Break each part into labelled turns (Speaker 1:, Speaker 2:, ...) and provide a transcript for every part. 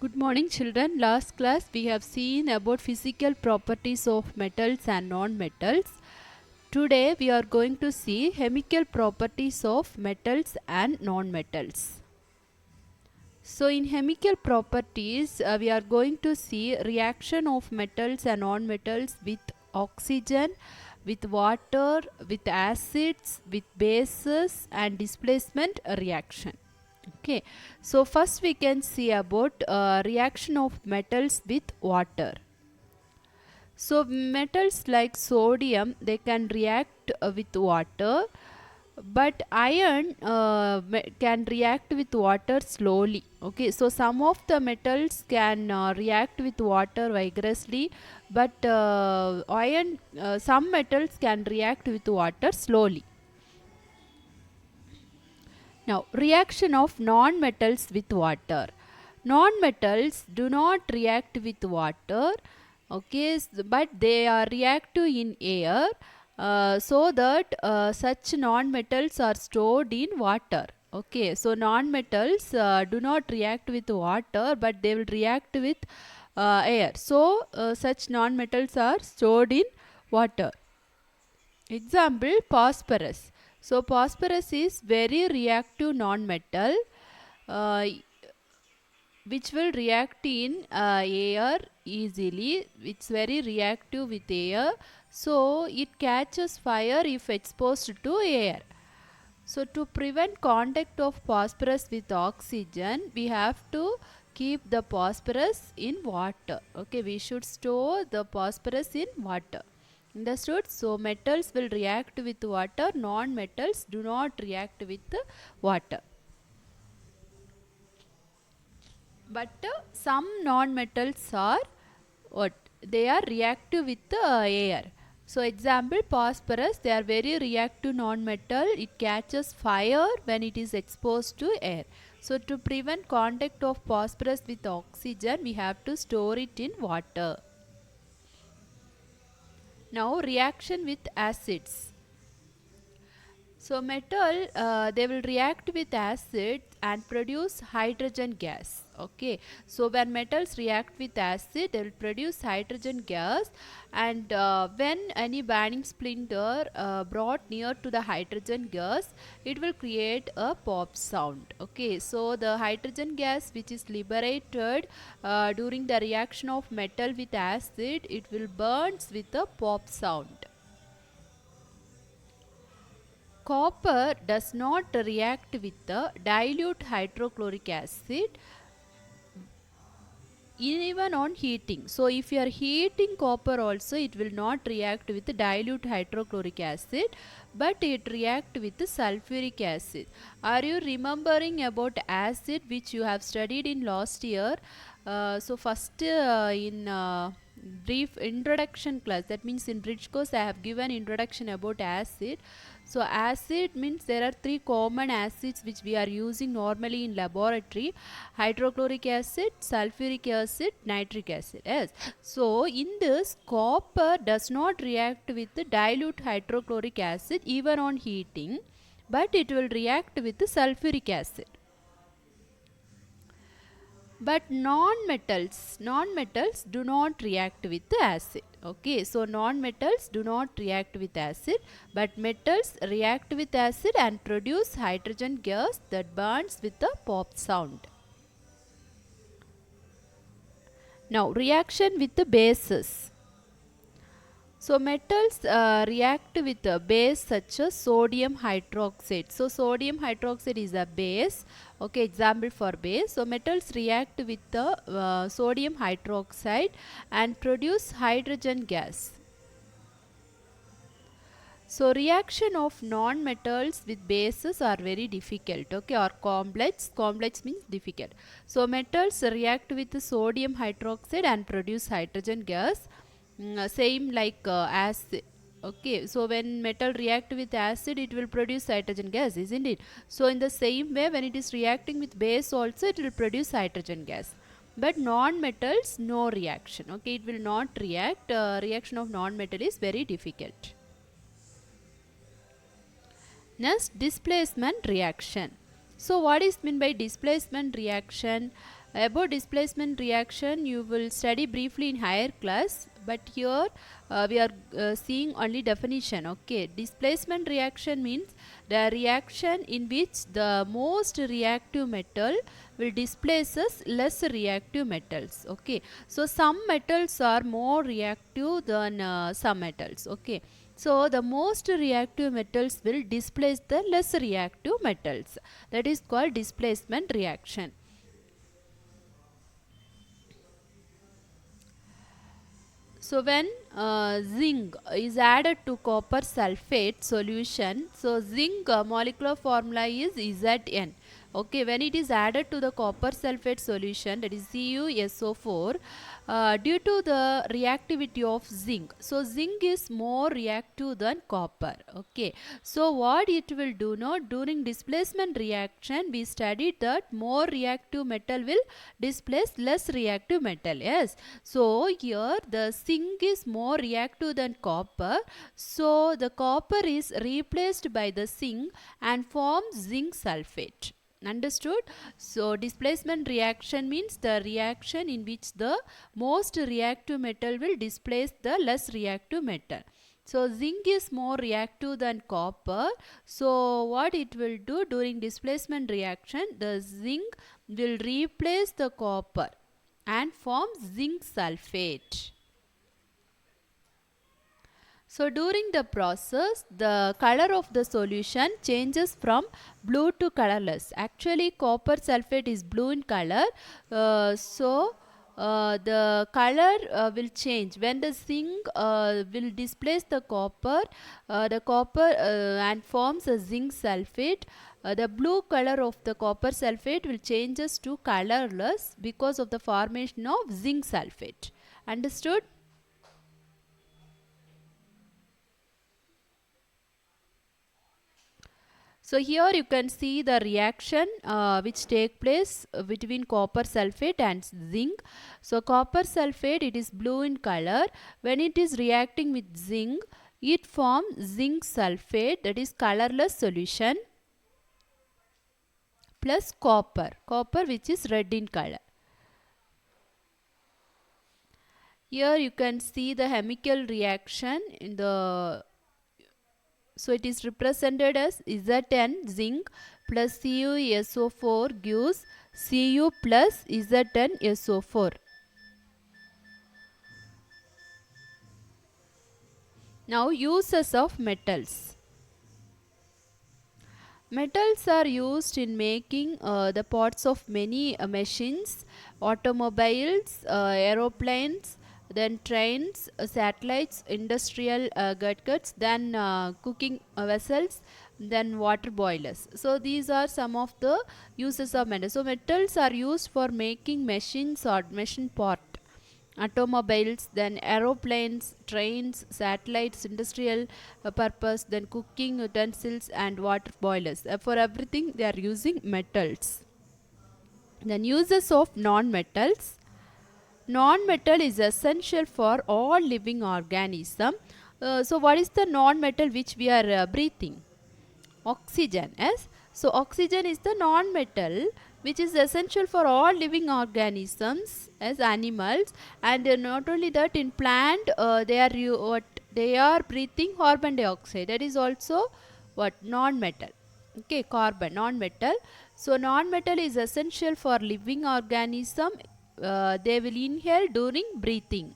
Speaker 1: Good morning, children. Last class we have seen about physical properties of metals and non-metals. Today we are going to see chemical properties of metals and non-metals. So in chemical properties we are going to see reaction of metals and non-metals with oxygen, with water, with acids, with bases and displacement reaction. Okay, so first we can see about reaction of metals with water. So metals like sodium, they can react with water, but iron can react with water slowly. Okay, so some of the metals can react with water vigorously, but some metals can react with water slowly. Now, reaction of non-metals with water. Non-metals do not react with water, okay, but they are reactive in air, so that such non-metals are stored in water. Okay, so non-metals do not react with water, but they will react with air. So, such non-metals are stored in water. Example, phosphorus. So phosphorus is very reactive non-metal uh, which will react in air easily. It's very reactive with air, so it catches fire if exposed to air. So to prevent contact of phosphorus with oxygen, we have to keep the phosphorus in water. Okay, we should store the phosphorus in water. Understood? So metals will react with water, non-metals do not react with water. But some non-metals are what? They are reactive with air. So example, phosphorus, they are very reactive non-metal. It catches fire when it is exposed to air. So to prevent contact of phosphorus with oxygen, we have to store it in water. Now reaction with acids. So metal, they will react with acid and produce hydrogen gas. Okay, so when metals react with acid, they will produce hydrogen gas, and when any burning splinter brought near to the hydrogen gas, it will create a pop sound. Okay, so the hydrogen gas which is liberated during the reaction of metal with acid, it will burns with a pop sound. Copper does not react with the dilute hydrochloric acid even on heating. So if you are heating copper also, it will not react with dilute hydrochloric acid, but it react with sulfuric acid. Are you remembering about acid which you have studied in last year? So first in brief introduction class, that means in bridge course I have given introduction about acid. So acid means there are three common acids which we are using normally in laboratory: hydrochloric acid, sulfuric acid, nitric acid. Yes, so in this, copper does not react with the dilute hydrochloric acid even on heating, but it will react with the sulfuric acid. But non-metals do not react with the acid. Okay, so non-metals do not react with acid, but metals react with acid and produce hydrogen gas that burns with a pop sound. Now reaction with the bases. So metals react with a base such as sodium hydroxide. So sodium hydroxide is a base. Okay, example for base. So metals react with the sodium hydroxide and produce hydrogen gas. So reaction of non-metals with bases are very difficult, okay, or complex. Complex means difficult. So metals react with the sodium hydroxide and produce hydrogen gas. Same like acid. Okay, so when metal react with acid, it will produce hydrogen gas, isn't it? So in the same way, when it is reacting with base also, it will produce hydrogen gas. But non-metals, no reaction. Okay, it will not react. Reaction of non-metal is very difficult. Next, displacement reaction. So what is meant by displacement reaction? About displacement reaction you will study briefly in higher class, but here we are seeing only definition. Okay, displacement reaction means the reaction in which the most reactive metal will displaces less reactive metals. Okay, so some metals are more reactive than some metals. Okay, so the most reactive metals will displace the less reactive metals. That is called displacement reaction. So when zinc is added to copper sulfate solution, so zinc molecular formula is Zn. Okay, when it is added to the copper sulfate solution, that is CuSO4, due to the reactivity of zinc. So zinc is more reactive than copper. Okay, so what it will do now, during displacement reaction we studied that more reactive metal will displace less reactive metal. Yes, so here the zinc is more reactive than copper, so the copper is replaced by the zinc and forms zinc sulfate. Understood? So displacement reaction means the reaction in which the most reactive metal will displace the less reactive metal. So zinc is more reactive than copper. So what it will do during displacement reaction, the zinc will replace the copper and form zinc sulfate. So during the process, the color of the solution changes from blue to colorless. Actually, copper sulfate is blue in color. The color will change when the zinc will displace the copper and forms a zinc sulfate. The blue color of the copper sulfate will changes to colorless because of the formation of zinc sulfate. Understood? So here you can see the reaction which take place between copper sulfate and zinc. So copper sulfate, it is blue in color. When it is reacting with zinc, it forms zinc sulfate, that is colorless solution, plus copper which is red in color. Here you can see the chemical reaction in the, so it is represented as Zn zinc plus CuSO4 gives Cu plus ZnSO4. Now uses of metals. Metals are used in making the parts of many machines, automobiles, aeroplanes, then trains, satellites, industrial gadgets, then cooking vessels, then water boilers. So these are some of the uses of metals. So metals are used for making machines or machine part, automobiles, then aeroplanes, trains, satellites, industrial purpose, then cooking utensils and water boilers. For everything they are using metals. Then uses of non-metals. Non-metal is essential for all living organism. So what is the non-metal which we are breathing? Oxygen. Yes, so oxygen is the non-metal which is essential for all living organisms as animals, and not only that, in plant they are breathing carbon dioxide, that is also what, non-metal. Okay, carbon, non-metal. So non-metal is essential for living organism. They will inhale during breathing.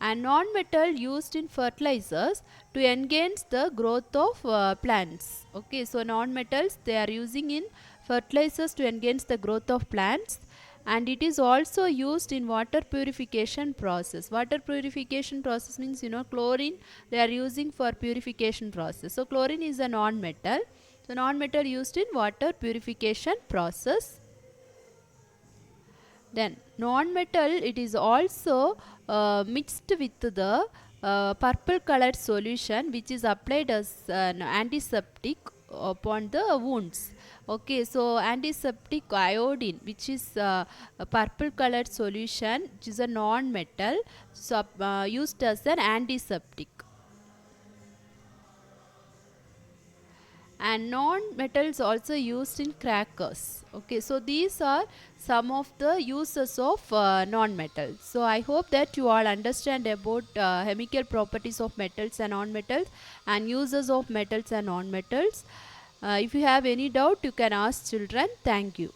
Speaker 1: And non-metal used in fertilizers to enhance the growth of plants. Okay, so non-metals they are using in fertilizers to enhance the growth of plants, and it is also used in water purification process. Water purification process means, you know, chlorine they are using for purification process. So chlorine is a non-metal. So non-metal used in water purification process. Then non-metal, it is also mixed with the purple colored solution which is applied as an antiseptic upon the wounds. Okay, so antiseptic iodine, which is a purple colored solution, which is a non-metal, so used as an antiseptic. and non-metals also used in crackers. Okay, so these are some of the uses of non-metals. So I hope that you all understand about chemical properties of metals and non-metals and uses of metals and non-metals. If you have any doubt, you can ask children. Thank you.